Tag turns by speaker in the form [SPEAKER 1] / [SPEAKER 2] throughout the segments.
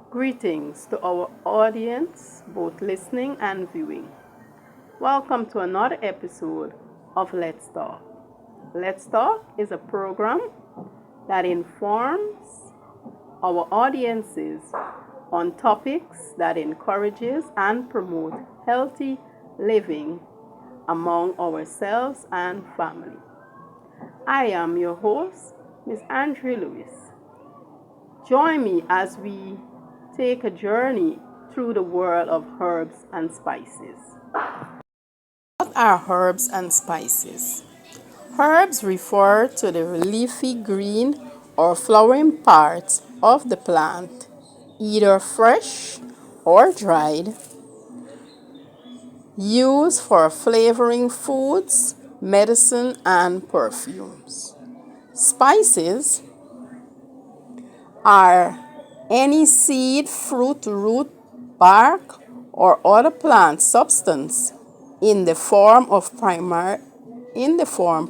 [SPEAKER 1] Greetings to our audience, both listening and viewing. Welcome to another episode of Let's Talk. Let's Talk is a program that informs our audiences on topics that encourages and promote healthy living among ourselves and family. I am your host, Ms. Andrea Lewis. Join me as we take a journey through the world of herbs and spices. What are herbs and spices? Herbs refer to the leafy green or flowering parts of the plant, either fresh or dried, used for flavoring foods, medicine, and perfumes. Spices are any seed, fruit, root, bark, or other plant substance in the form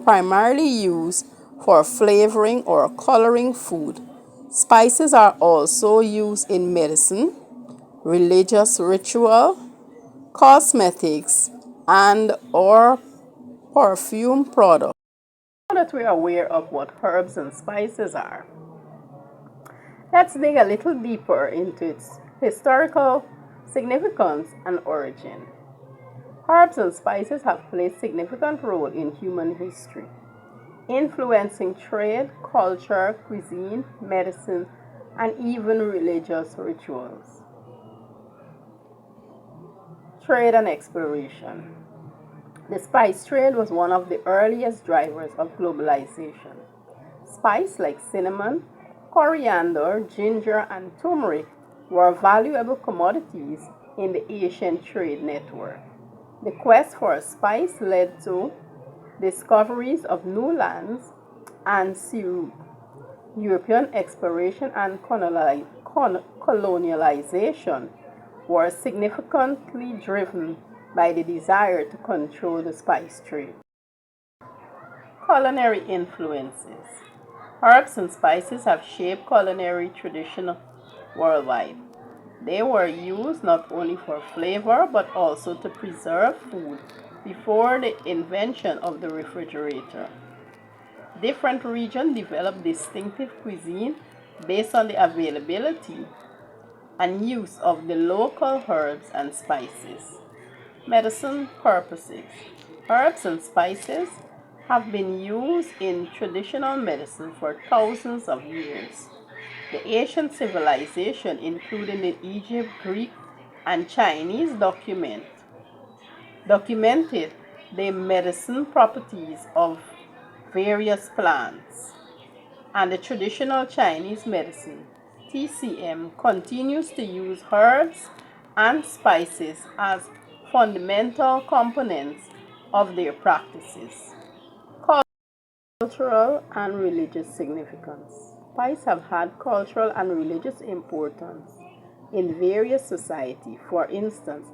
[SPEAKER 1] primarily used for flavoring or coloring food. Spices are also used in medicine, religious ritual, cosmetics, and or perfume products. Now that we are aware of what herbs and spices are, let's dig a little deeper into its historical significance and origin. Herbs and spices have played a significant role in human history, influencing trade, culture, cuisine, medicine, and even religious rituals. Trade and exploration. The spice trade was one of the earliest drivers of globalization. Spices like cinnamon, coriander, ginger, and turmeric were valuable commodities in the Asian trade network. The quest for spice led to discoveries of new lands and Syrup. European exploration and colonialization were significantly driven by the desire to control the spice trade. Culinary influences. Herbs and spices have shaped culinary tradition worldwide. They were used not only for flavor but also to preserve food before the invention of the refrigerator. Different regions developed distinctive cuisine based on the availability and use of the local herbs and spices. Medicine purposes. Herbs and spices have been used in traditional medicine for thousands of years. The ancient civilization, including the Egypt, Greek, and Chinese documented the medicine properties of various plants. And the traditional Chinese medicine, TCM, continues to use herbs and spices as fundamental components of their practices. Cultural and religious significance. Spices have had cultural and religious importance in various societies. For instance,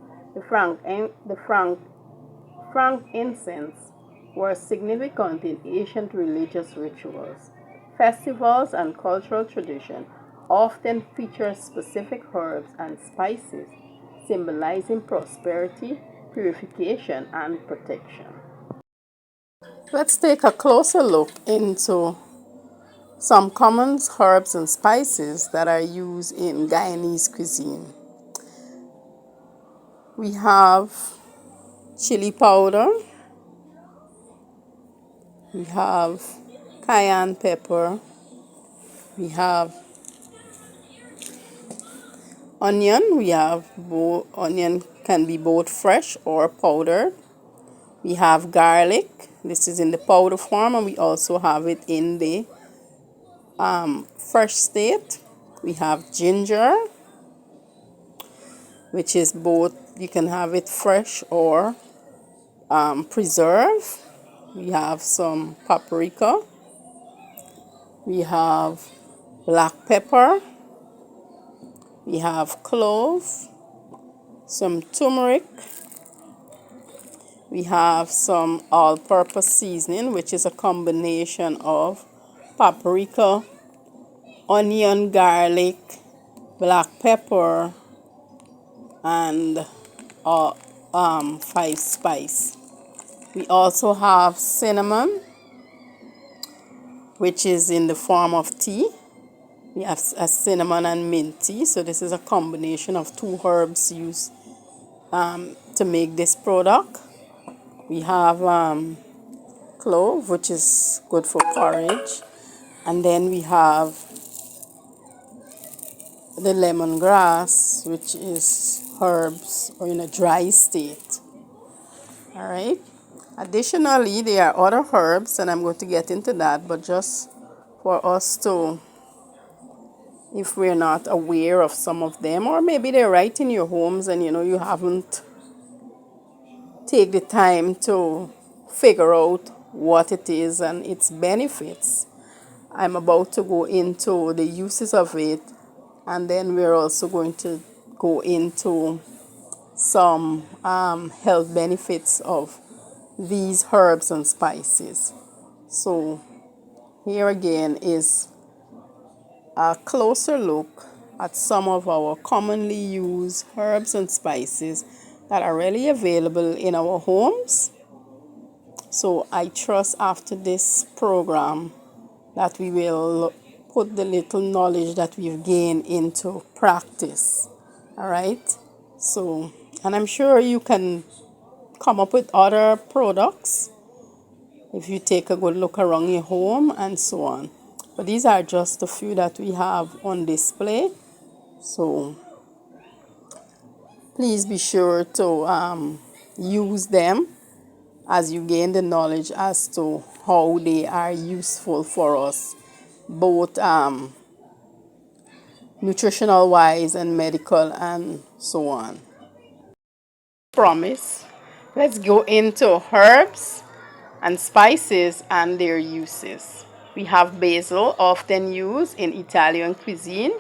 [SPEAKER 1] frankincense were significant in ancient religious rituals. Festivals and cultural tradition often feature specific herbs and spices, symbolizing prosperity, purification, and protection. Let's take a closer look into some common herbs and spices that are used in Guyanese cuisine. We have chili powder, we have cayenne pepper, we have onion, onion can be both fresh or powdered. We have garlic, this is in the powder form, and we also have it in the fresh state. We have ginger, which is both, you can have it fresh or preserved. We have some paprika. We have black pepper. We have clove, some turmeric. We have some all-purpose seasoning, which is a combination of paprika, onion, garlic, black pepper, and 5 spice. We also have cinnamon, which is in the form of tea. We have a cinnamon and mint tea. So this is a combination of 2 herbs used to make this product. We have clove, which is good for porridge. And then we have the lemongrass, which is herbs or in a dry state. All right. Additionally, there are other herbs, and I'm going to get into that, but just for us to, if we're not aware of some of them, or maybe they're right in your homes and you haven't take the time to figure out what it is and its benefits. I'm about to go into the uses of it, and then we're also going to go into some health benefits of these herbs and spices. So here again is a closer look at some of our commonly used herbs and spices that are readily available in our homes. So I trust after this program that we will put the little knowledge that we've gained into practice. All right. So, and I'm sure you can come up with other products if you take a good look around your home and so on. But these are just a few that we have on display. So please be sure to use them as you gain the knowledge as to how they are useful for us, both nutritional wise and medical and so on. Promise. Let's go into herbs and spices and their uses. We have basil, often used in Italian cuisine.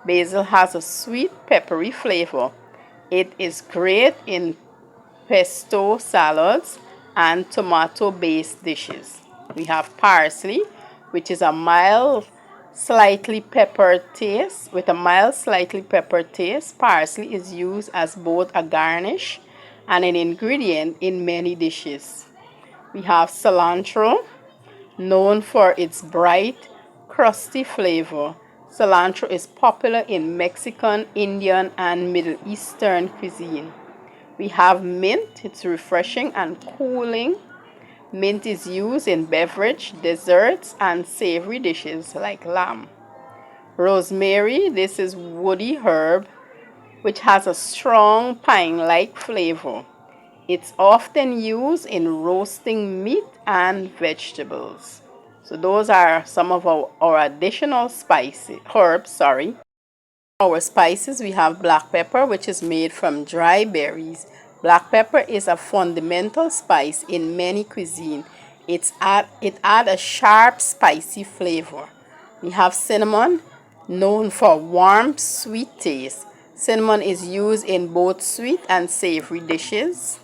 [SPEAKER 1] Basil has a sweet, peppery flavor. It is great in pesto salads and tomato-based dishes. We have parsley, which is a mild, slightly peppered taste. With a mild, slightly peppered taste, parsley is used as both a garnish and an ingredient in many dishes. We have cilantro, known for its bright, crusty flavor. Cilantro is popular in Mexican, Indian, and Middle Eastern cuisine. We have mint. It's refreshing and cooling. Mint is used in beverage, desserts, and savory dishes like lamb. Rosemary. This is woody herb which has a strong pine-like flavor. It's often used in roasting meat and vegetables. So those are some of our additional herbs. Our spices, we have black pepper, which is made from dry berries. Black pepper is a fundamental spice in many cuisine. It adds a sharp, spicy flavor. We have cinnamon, known for warm, sweet taste. Cinnamon is used in both sweet and savory dishes.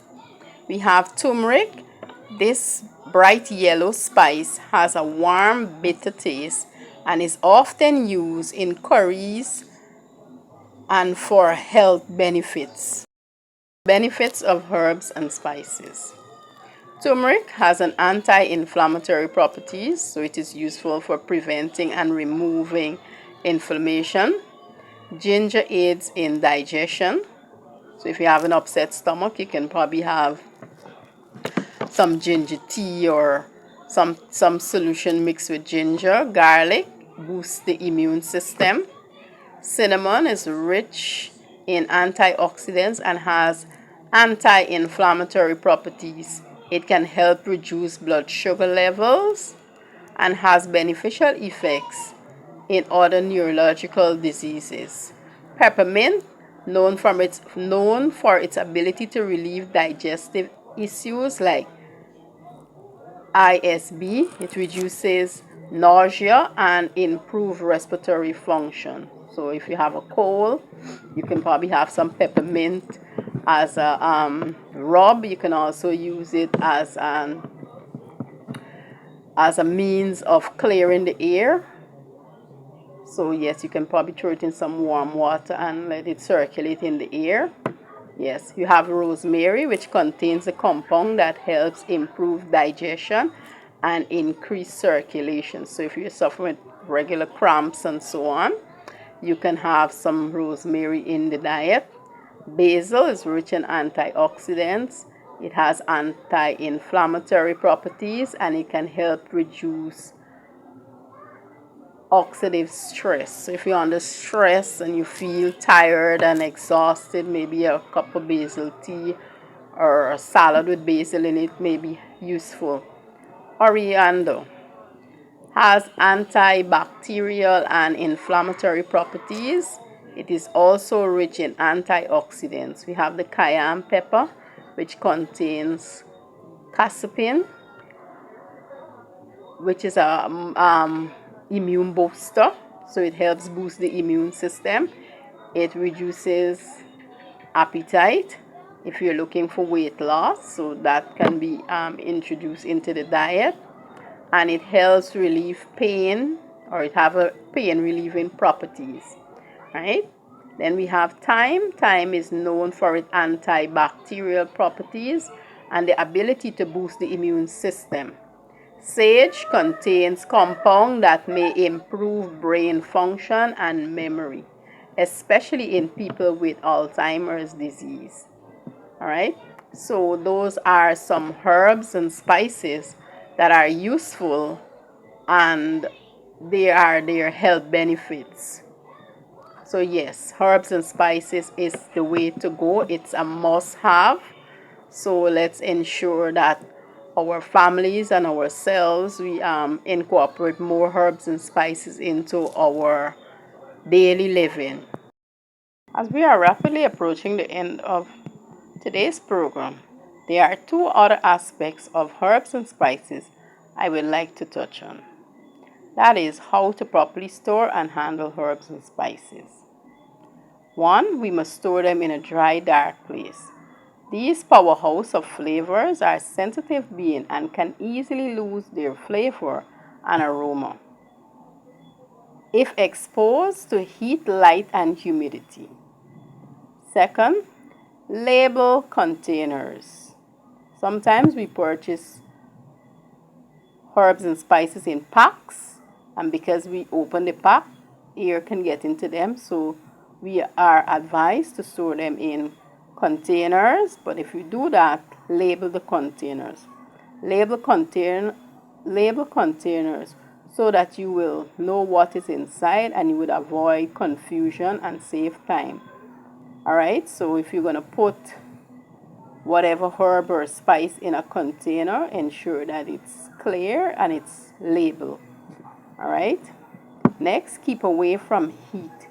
[SPEAKER 1] We have turmeric. This bright yellow spice has a warm, bitter taste and is often used in curries and for health benefits. Benefits of herbs and spices. Turmeric has an anti-inflammatory properties, so it is useful for preventing and removing inflammation. Ginger aids in digestion. So if you have an upset stomach, you can probably have some ginger tea or some solution mixed with ginger. Garlic boosts the immune system. Cinnamon is rich in antioxidants and has anti-inflammatory properties. It can help reduce blood sugar levels and has beneficial effects in other neurological diseases. Peppermint, known for its ability to relieve digestive issues like ISB, it reduces nausea and improve respiratory function. So if you have a cold, you can probably have some peppermint as a rub. You can also use it as a means of clearing the air. So yes, you can probably throw it in some warm water and let it circulate in the air. Yes, you have rosemary, which contains a compound that helps improve digestion and increase circulation. So if you're suffering with regular cramps and so on, you can have some rosemary in the diet. Basil is rich in antioxidants. It has anti-inflammatory properties and it can help reduce oxidative stress. So if you're under stress and you feel tired and exhausted, maybe a cup of basil tea or a salad with basil in it may be useful. Coriander has antibacterial and inflammatory properties. It is also rich in antioxidants. We have the cayenne pepper, which contains capsaicin, which is a immune booster. So it helps boost the immune system. It reduces appetite if you're looking for weight loss. So that can be introduced into the diet. And it helps relieve pain, or it have a pain relieving properties, right? Then we have thyme. Thyme is known for its antibacterial properties and the ability to boost the immune system. Sage contains compounds that may improve brain function and memory, especially in people with Alzheimer's disease. All right, so those are some herbs and spices that are useful and they are their health benefits. So yes, herbs and spices is the way to go. It's a must have. So let's ensure that our families and ourselves, we incorporate more herbs and spices into our daily living. As we are rapidly approaching the end of today's program, there are two other aspects of herbs and spices I would like to touch on. That is how to properly store and handle herbs and spices. One, we must store them in a dry, dark place. These powerhouse of flavors are sensitive beings and can easily lose their flavor and aroma if exposed to heat, light, and humidity. Second, label containers. Sometimes we purchase herbs and spices in packs, and because we open the pack, air can get into them, so we are advised to store them in containers. But if you do that, label the containers. Label containers so that you will know what is inside and you would avoid confusion and save time. Alright, so if you're going to put whatever herb or spice in a container, ensure that it's clear and it's labeled. Alright, next, keep away from heat.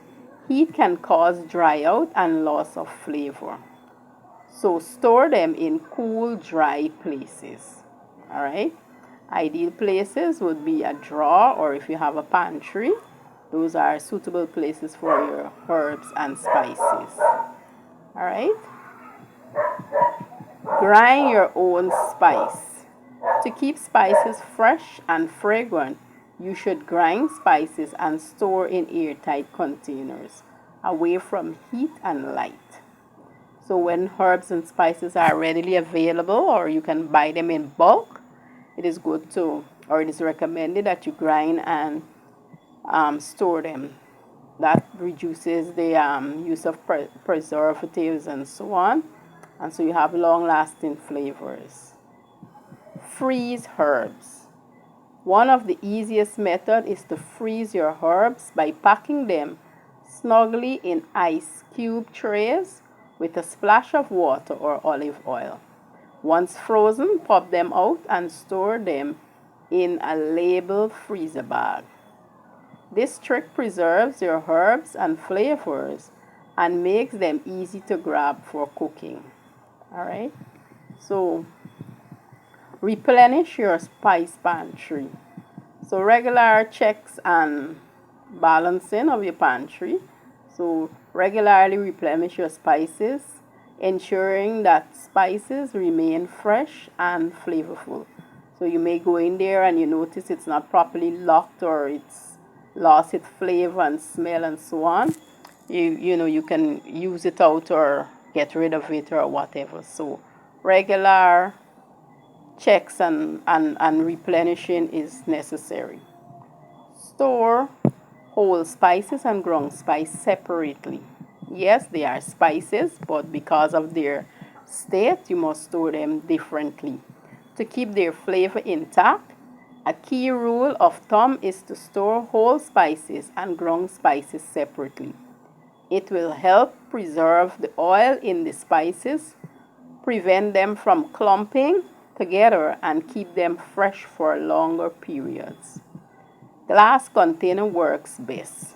[SPEAKER 1] Heat can cause dry out and loss of flavor. So store them in cool, dry places. Alright, ideal places would be a drawer, or if you have a pantry, those are suitable places for your herbs and spices. Alright, grind your own spice. To keep spices fresh and fragrant, you should grind spices and store in airtight containers, away from heat and light. So when herbs and spices are readily available, or you can buy them in bulk, it is good to, or it is recommended that you grind and store them. That reduces the use of preservatives and so on, and so you have long-lasting flavors. Freeze herbs. One of the easiest methods is to freeze your herbs by packing them snugly in ice cube trays with a splash of water or olive oil. Once frozen, pop them out and store them in a labeled freezer bag. This trick preserves your herbs and flavors and makes them easy to grab for cooking. Alright, so replenish your spice pantry. So regular checks and balancing of your pantry. So regularly replenish your spices, ensuring that spices remain fresh and flavorful. So you may go in there and you notice it's not properly locked, or it's lost its flavor and smell and so on, you can use it out or get rid of it or whatever. So regular checks and replenishing is necessary. Store whole spices and ground spice separately. Yes, they are spices, but because of their state, you must store them differently. To keep their flavor intact, a key rule of thumb is to store whole spices and ground spices separately. It will help preserve the oil in the spices, prevent them from clumping together, and keep them fresh for longer periods. Glass container works best.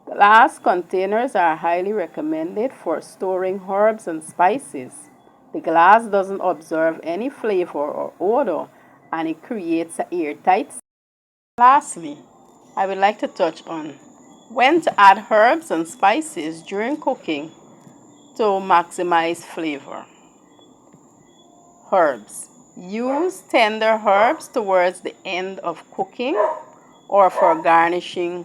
[SPEAKER 1] Glass containers are highly recommended for storing herbs and spices. The glass doesn't absorb any flavor or odor, and it creates an airtight. Lastly, I would like to touch on when to add herbs and spices during cooking to maximize flavor. Herbs. Use tender herbs towards the end of cooking or for garnishing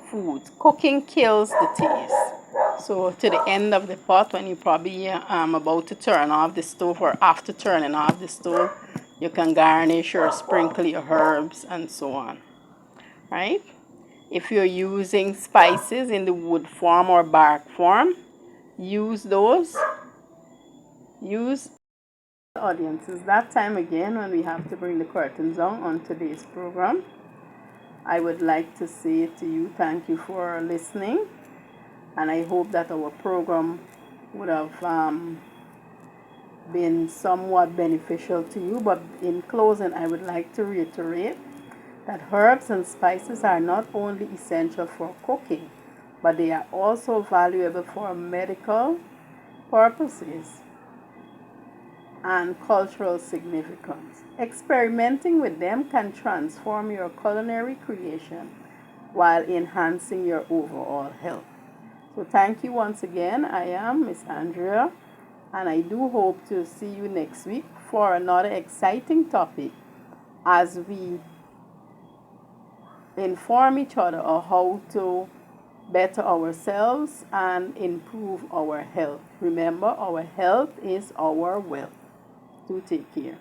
[SPEAKER 1] food. Cooking kills the taste. So to the end of the pot, when you probably about to turn off the stove or after turning off the stove, you can garnish or sprinkle your herbs and so on. Right? If you're using spices in the wood form or bark form, use those. Use audience. It's that time again when we have to bring the curtains down on today's program. I would like to say to you, thank you for listening, and I hope that our program would have been somewhat beneficial to you. But in closing, I would like to reiterate that herbs and spices are not only essential for cooking, but they are also valuable for medical purposes and cultural significance. Experimenting with them can transform your culinary creation while enhancing your overall health. So, thank you once again. I am Miss Andrea, and I do hope to see you next week for another exciting topic as we inform each other on how to better ourselves and improve our health. Remember, our health is our wealth. Do take care.